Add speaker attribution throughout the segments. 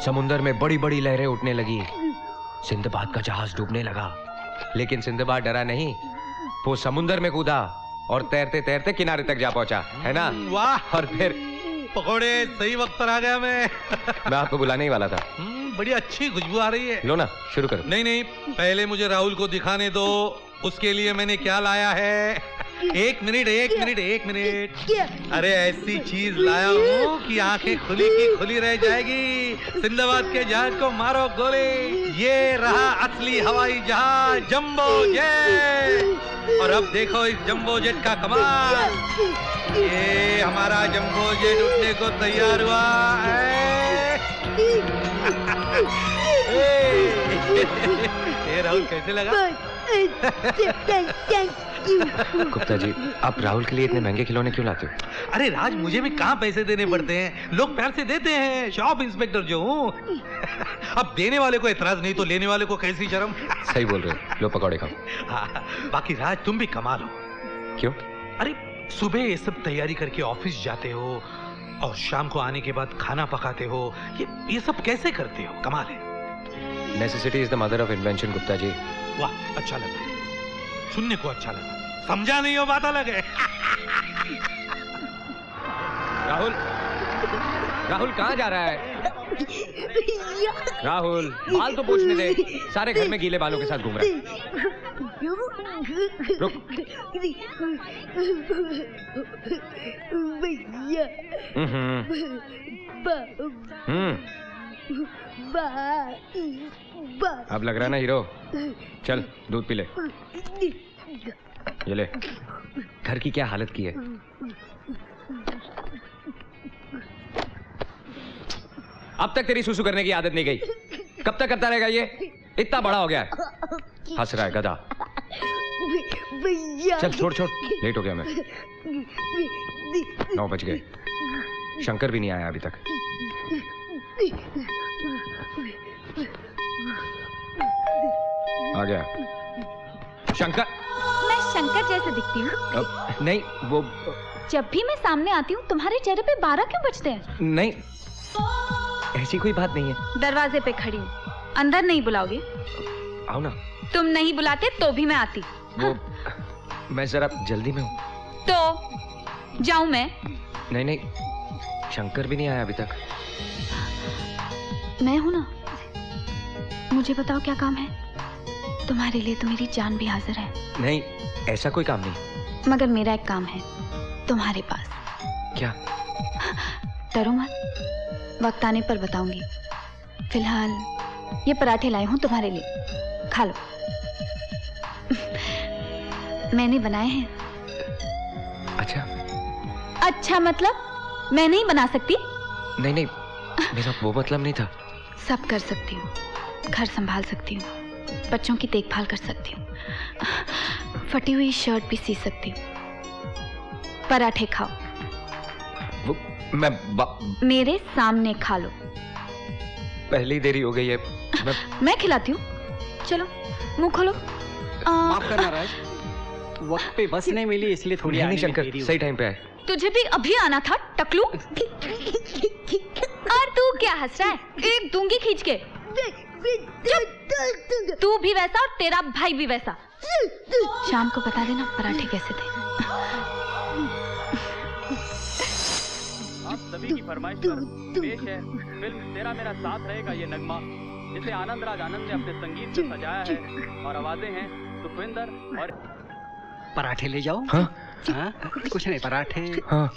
Speaker 1: समुंदर में बड़ी बड़ी लहरें उठने लगी, सिंदबाद का जहाज डूबने लगा, लेकिन सिंदबाद डरा नहीं, वो समुंदर में कूदा और तैरते तैरते किनारे तक जा पहुंचा, है ना?
Speaker 2: वाह।
Speaker 1: और फिर
Speaker 2: पकोड़े, सही वक्त पर आ गया मैं।
Speaker 1: मैं आपको बुलाने ही वाला था।
Speaker 2: बड़ी अच्छी खुशबू आ रही है।
Speaker 1: लो ना, शुरू करो।
Speaker 2: नहीं नहीं, पहले मुझे राहुल को दिखाने दो, उसके लिए मैंने क्या लाया है। एक मिनट। अरे ऐसी चीज लाया हूँ कि आंखें खुली की खुली रह जाएगी। सिंदबाद के जहाज को मारो गोली। ये रहा असली हवाई जहाज जंबो जेट। और अब देखो इस जंबो जेट का कमाल। ये हमारा जंबो जेट उठने को तैयार हुआ ये राहुल कैसे लगा?
Speaker 1: गुप्ता जी, आप राहुल के लिए इतने महंगे खिलौने क्यों लाते हो?
Speaker 2: अरे राज, मुझे भी कहाँ पैसे देने पड़ते हैं, लोग प्यार से देते हैं, शॉप इंस्पेक्टर जो हूँ। अब देने वाले को एतराज नहीं तो लेने वाले को कैसी शर्म।
Speaker 1: सही बोल रहे हो, लो पकौड़े खाओ।
Speaker 2: हाँ, बाकी राज तुम भी कमाल हो।
Speaker 1: क्यों?
Speaker 2: अरे सुबह ये सब तैयारी करके ऑफिस जाते हो और शाम को आने के बाद खाना पकाते हो, ये सब कैसे करते हो? कमाल है।
Speaker 1: Necessity is the mother of invention Gupta ji.
Speaker 2: वाह, अच्छा लगा सुनने को, अच्छा लगा। समझा नहीं हो बात अलग है।
Speaker 1: राहुल, राहुल कहाँ जा रहा है? राहुल, बाल तो पूछने दे, सारे घर में गीले बालों के साथ घूम रहा है। रुक। अब लग रहा ना हीरो, चल दूध पी ले। ये ले। घर की क्या हालत की है। अब तक तेरी सुसु करने की आदत नहीं गई, कब तक करता रहेगा ये? इतना बड़ा हो गया है, हंस रहा है गधा। चल छोड़ छोड़, लेट हो गया मैं। 9 बज गए, शंकर भी नहीं आया अभी तक। आ गया शंकर।
Speaker 3: मैं शंकर जैसे दिखती हूँ?
Speaker 1: नहीं, वो
Speaker 3: जब भी मैं सामने आती हूँ तुम्हारे चेहरे पे 12 क्यों बजते हैं?
Speaker 1: नहीं, ऐसी कोई बात नहीं है।
Speaker 3: दरवाजे पे खड़ी हूँ, अंदर नहीं बुलाओगे?
Speaker 1: आओ ना।
Speaker 3: तुम नहीं बुलाते तो भी मैं आती।
Speaker 1: वो मैं जरा जल्दी में हूँ।
Speaker 3: तो जाऊं मैं?
Speaker 1: नहीं नहीं, शंकर भी नहीं आया अभी तक।
Speaker 3: मैं हूं ना, मुझे बताओ क्या काम है? तुम्हारे लिए तो मेरी जान भी हाजिर है।
Speaker 1: नहीं, ऐसा कोई काम नहीं।
Speaker 3: मगर मेरा एक काम है तुम्हारे पास।
Speaker 1: क्या?
Speaker 3: डरो मत, वक्त आने पर बताऊंगी। फिलहाल ये पराठे लाई हूं तुम्हारे लिए, खा लो। मैंने बनाए हैं।
Speaker 1: अच्छा।
Speaker 3: अच्छा मतलब मैं नहीं बना सकती?
Speaker 1: नहीं नहीं, मेरा वो मतलब नहीं था।
Speaker 3: सब कर सकती हूँ, घर संभाल सकती हूँ, बच्चों की देखभाल कर सकती हूँ, फटी हुई शर्ट भी सी सकती हूँ। पराठे खाओ।
Speaker 1: वो
Speaker 3: मेरे सामने खा लो।
Speaker 1: पहली देरी हो गई है।
Speaker 3: मैं खिलाती हूँ, चलो मुंह खोलो।
Speaker 4: माफ करना राज, वक्त पे बस नहीं मिली इसलिए थोड़ी
Speaker 1: नहीं शंकर, सही टाइम पे आए।
Speaker 3: तुझे भी अभी आना था टकलू। और तू क्या हंस रहा है? एक दूंगी खींच के। तू भी वैसा और तेरा भाई भी वैसा। शाम को बता देना पराठे कैसे थे।
Speaker 5: आप सभी की फरमाइश पर पेश है फिल्म तेरा मेरा साथ रहेगा ये नगमा, जिसे आनंद राज आनंद ने अपने संगीत से सजाया है और आवाजें हैं सुखविंदर और।
Speaker 4: पराठे ले जाओ।
Speaker 1: हाँ?
Speaker 4: हाँ? कुछ नहीं, पराठे।
Speaker 1: हाँ।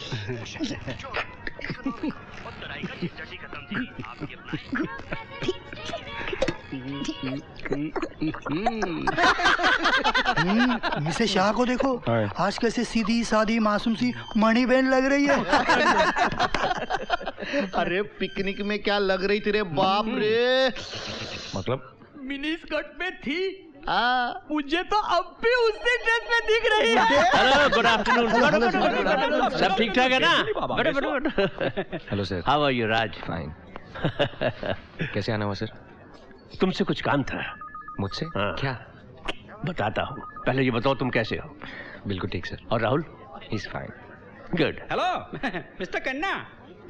Speaker 6: मिसेस शाह को देखो, आज कैसे सीधी सादी मासूम सी मणि बहन लग रही है।
Speaker 7: अरे पिकनिक में क्या लग रही थी रे बाप रे।
Speaker 1: मतलब
Speaker 5: मिनी स्कर्ट में थी।
Speaker 7: मुझे
Speaker 5: तो अब भी उसी ड्रेस में दिख रही है।
Speaker 7: Hello, good afternoon. सब ठीक ठाक है ना?
Speaker 1: Hello sir.
Speaker 7: How are you Raj?
Speaker 1: Fine. कैसे आना हुआ सर?
Speaker 7: तुमसे कुछ काम था।
Speaker 1: मुझसे?
Speaker 7: हाँ।
Speaker 1: क्या?
Speaker 7: बताता हूँ, पहले ये बताओ तुम कैसे हो?
Speaker 1: बिल्कुल ठीक सर।
Speaker 7: और Rahul?
Speaker 1: He's fine.
Speaker 7: Good.
Speaker 4: Hello mister कन्ना,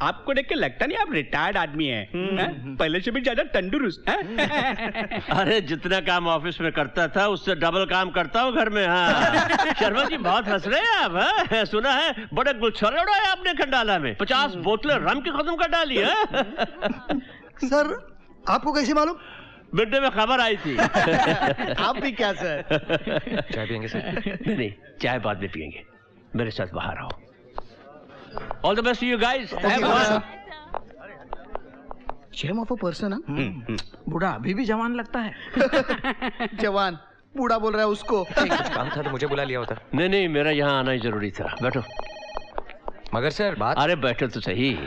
Speaker 8: आपको देख के लगता नहीं आप रिटायर्ड आदमी हैं? पहले से भी ज्यादा तंदुरुस्त हैं?
Speaker 9: अरे जितना काम ऑफिस में करता था उससे डबल काम करता हूँ घर में। हाँ शर्मा जी बहुत हंस रहे हैं आप। हाँ? सुना है बड़े गुलछोले उड़ाए आपने खंडाला में, 50 बोतलें रम की खत्म कर डाली है।
Speaker 6: सर आपको कैसे मालूम?
Speaker 9: मिडडे में खबर आई थी।
Speaker 7: आप भी क्या सर?
Speaker 1: चाय पियेंगे सर?
Speaker 9: नहीं चाय बाद में पियेंगे, मेरे साथ बाहर आओ। All the best you guys.
Speaker 7: Shame of a person.
Speaker 4: बूढ़ा अभी भी जवान लगता है।
Speaker 7: जवान बूढ़ा बोल रहा है उसको।
Speaker 1: कुछ काम था तो मुझे बुला लिया होता।
Speaker 9: नहीं मेरा यहाँ आना ही जरूरी था। बैठो।
Speaker 1: मगर सर बात।
Speaker 9: अरे बैठो तो सही।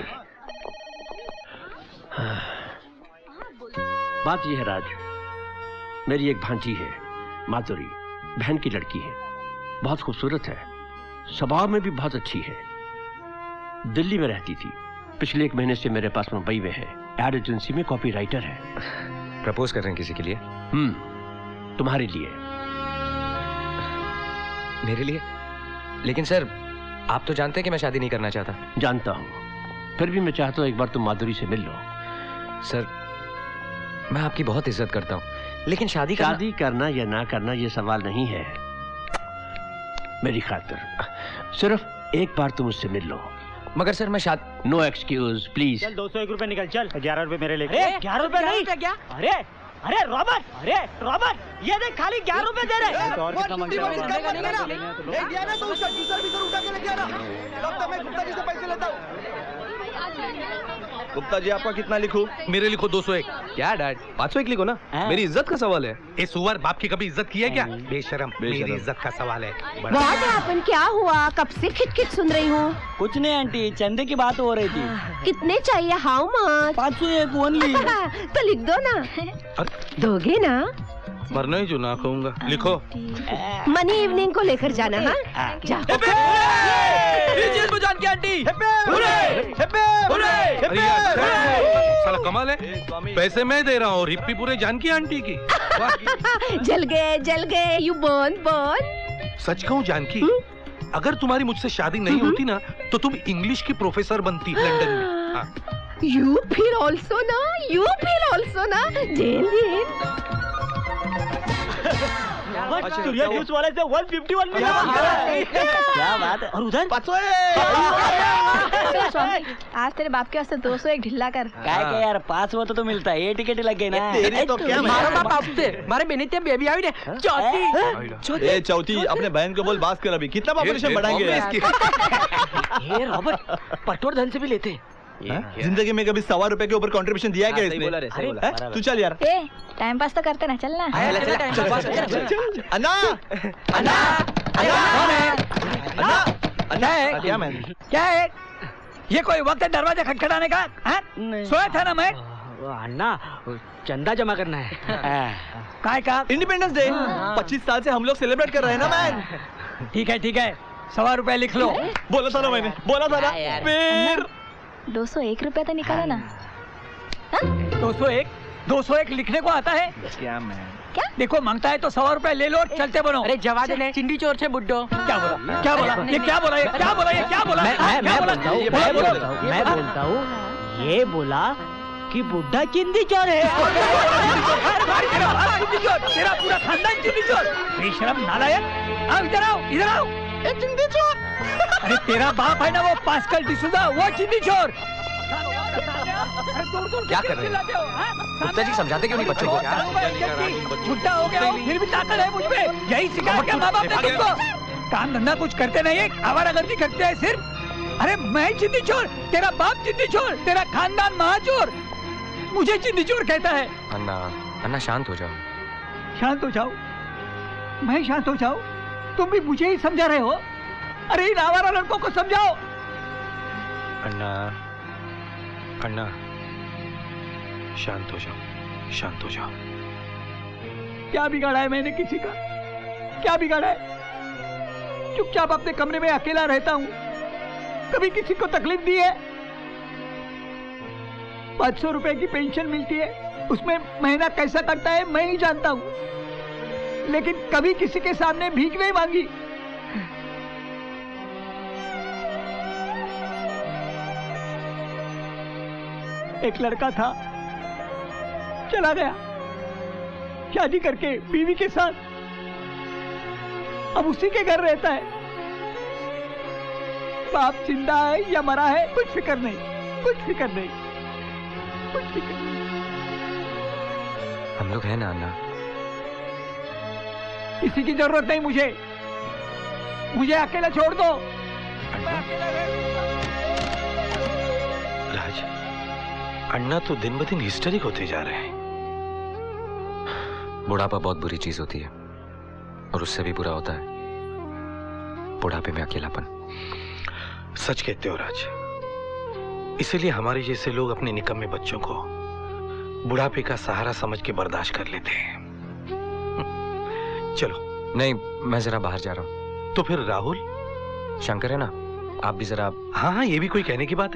Speaker 9: बात यह है राज, मेरी एक भांजी है माधुरी, बहन की लड़की है, बहुत खूबसूरत है, स्वभाव में भी बहुत अच्छी है। दिल्ली में रहती थी, पिछले 1 महीने से मेरे पास मुंबई में है, एड एजेंसी में कॉपी राइटर है।
Speaker 1: प्रपोज कर रहे हैं किसी के लिए?
Speaker 9: तुम्हारे लिए।
Speaker 1: मेरे लिए? लेकिन सर आप तो जानते हैं कि मैं शादी नहीं करना चाहता।
Speaker 9: जानता हूं, फिर भी मैं चाहता हूं एक बार तुम माधुरी से मिल लो।
Speaker 1: सर मैं आपकी बहुत इज्जत करता हूं, लेकिन शादी
Speaker 9: करना या ना करना ये सवाल नहीं है। मेरी खातिर सिर्फ एक बार तुम उससे मिल लो।
Speaker 1: मगर सर मैं शादी।
Speaker 9: No excuse please.
Speaker 4: चल 201 रुपए निकल। चल 11 रुपए मेरे लेके।
Speaker 10: अरे 11 रुपए नहीं क्या? अरे रॉबर्ट ये देख खाली 11 रुपए दे रहे।
Speaker 4: और कितना मांग रहा
Speaker 11: गुप्ता जी आपका कितना लिखूं?
Speaker 2: मेरे लिखो 201।
Speaker 11: क्या डैड 501 लिखो ना, मेरी इज्जत का सवाल है।
Speaker 2: ये सुअर बाप की कभी इज्जत की है क्या? बेशरम, मेरी इज्जत का सवाल है।
Speaker 10: अपन क्या हुआ? कब से खिट सुन रही हूँ।
Speaker 4: कुछ नहीं आंटी, चंदे की बात हो रही थी।
Speaker 10: कितने चाहिए? How much?
Speaker 4: 501 ओनली।
Speaker 10: तो लिख दो ना। दोगे ना?
Speaker 11: मरना ही जो ना कहूँगा। लिखो।
Speaker 10: मनी इवनिंग को लेकर जाना। हाँ जाओ।
Speaker 4: जानकी आंटी
Speaker 2: साला कमाल है, पैसे मैं दे रहा हूँ और हिप्पी पूरे जानकी आंटी की।
Speaker 10: जल गए यू बोन।
Speaker 2: सच कहूँ जानकी, अगर तुम्हारी मुझसे शादी नहीं होती ना तो तुम इंग्लिश की प्रोफेसर बनती लंदन में।
Speaker 10: यू फील ऑल्सो ना जेन।
Speaker 4: सूर्या न्यूज़ वाले से 151 मिला। क्या बात है। और उधर 501।
Speaker 3: आज तेरे बाप के वास्ते 201 ढिल्ला कर।
Speaker 4: क्या यार 500 तो मिलता है, ये टिकट लग गई ना।
Speaker 7: तेरी तो क्या
Speaker 4: मारो बाप आपसे, मारे बेनिते बेबी आई ने चौथी।
Speaker 11: ए चौथी अपने बहन को बोल बात कर, अभी कितना पॉपुलेशन बढ़ाएंगे इसकी।
Speaker 4: ये रॉबर्ट पटोर धन से भी लेते।
Speaker 11: जिंदगी में कभी 100 रुपए के ऊपर कंट्रीब्यूशन दिया है क्या इसने? तू चल यार।
Speaker 3: टाइम पास तो करते ना, चलना।
Speaker 11: क्या मैं
Speaker 4: क्या है ये? कोई वक्त है दरवाजा खटखटाने का? सोया था ना मैं। अन्ना चंदा जमा करना है। काय का?
Speaker 11: इंडिपेंडेंस डे 25 साल से हम लोग सेलिब्रेट कर रहे हैं ना मैन।
Speaker 4: ठीक है 100 रुपए लिख लो।
Speaker 11: बोला था ना मैंने, बोला था ना। फिर
Speaker 3: 201 रुपया तो निकालो ना।
Speaker 4: 201 लिखने को आता है
Speaker 11: क्या मैं?
Speaker 3: क्या?
Speaker 4: देखो मांगता है तो 100 रुपए ले लो और चलते बनो।
Speaker 10: अरे जवा दे चिंडी चोर से बुड्ढो।
Speaker 4: क्या बोला? मैं बोलता हूँ ये बोला कि बुड्ढा चिंदी चोर है। तेरा पूरा खानदान चिंदी चोर। बेशरम नालायक, आओ इधर आओ। चिंदी चोर। अरे तेरा बाप है ना वो पास्कल डिसूजा, वो चिंदी चोर।
Speaker 1: क्या कर रहे हैं? गुप्ता जी समझाते क्यों नहीं बच्चों को?
Speaker 4: बुड्ढा हो गया हूँ फिर भी ताकत है मुझ पे। यही सिखाया क्या माँ बाप ने तुमको? काम धंधा कुछ करते नहीं है, आवारागर्दी करते हैं सिर्फ। अरे मैं चिंदी चोर, तेरा बाप चिंदी चोर, तेरा खानदान महाचोर, मुझे चिंदी चोर कहता है।
Speaker 1: अन्ना शांत हो जाओ।
Speaker 4: शांत हो जाओ? मैं शांत हो जाऊं? तुम भी मुझे ही समझा रहे हो? अरे इन आवारा लड़कों को समझाओ।
Speaker 2: अन्ना शांत हो जाओ।
Speaker 4: क्या बिगाड़ा है मैंने किसी का? क्या बिगाड़ा है? चुपचाप अपने कमरे में अकेला रहता हूँ, कभी किसी को तकलीफ दी है? 500 रुपए की पेंशन मिलती है, उसमें महीना कैसा कटता है मैं ही जानता हूँ, लेकिन कभी किसी के सामने भीख नहीं मांगी। एक लड़का था, चला गया शादी करके बीवी के साथ। अब उसी के घर रहता है। बाप जिंदा है या मरा है कुछ फिक्र नहीं, कुछ फिक्र नहीं, कुछ फिक्र नहीं।
Speaker 1: हम लोग हैं ना अन्ना।
Speaker 4: किसी की जरूरत नहीं मुझे, मुझे अकेला छोड़ दो। मैं अकेला
Speaker 12: राज, अन्ना तो दिन ब दिन हिस्टेरिक होते जा रहे हैं।
Speaker 1: बुढ़ापा बहुत बुरी चीज होती है और उससे भी बुरा होता है बुढ़ापे में अकेलापन।
Speaker 12: सच कहते हो राज, इसीलिए हमारे जैसे लोग अपने निकम्मे बच्चों को बुढ़ापे का सहारा समझ के बर्दाश्त कर लेते हैं। चलो।
Speaker 1: नहीं, मैं जरा बाहर जा रहा हूँ।
Speaker 12: तो फिर राहुल?
Speaker 1: शंकर है ना, आप भी जरा।
Speaker 12: हाँ हाँ, ये भी कोई कहने की बात है।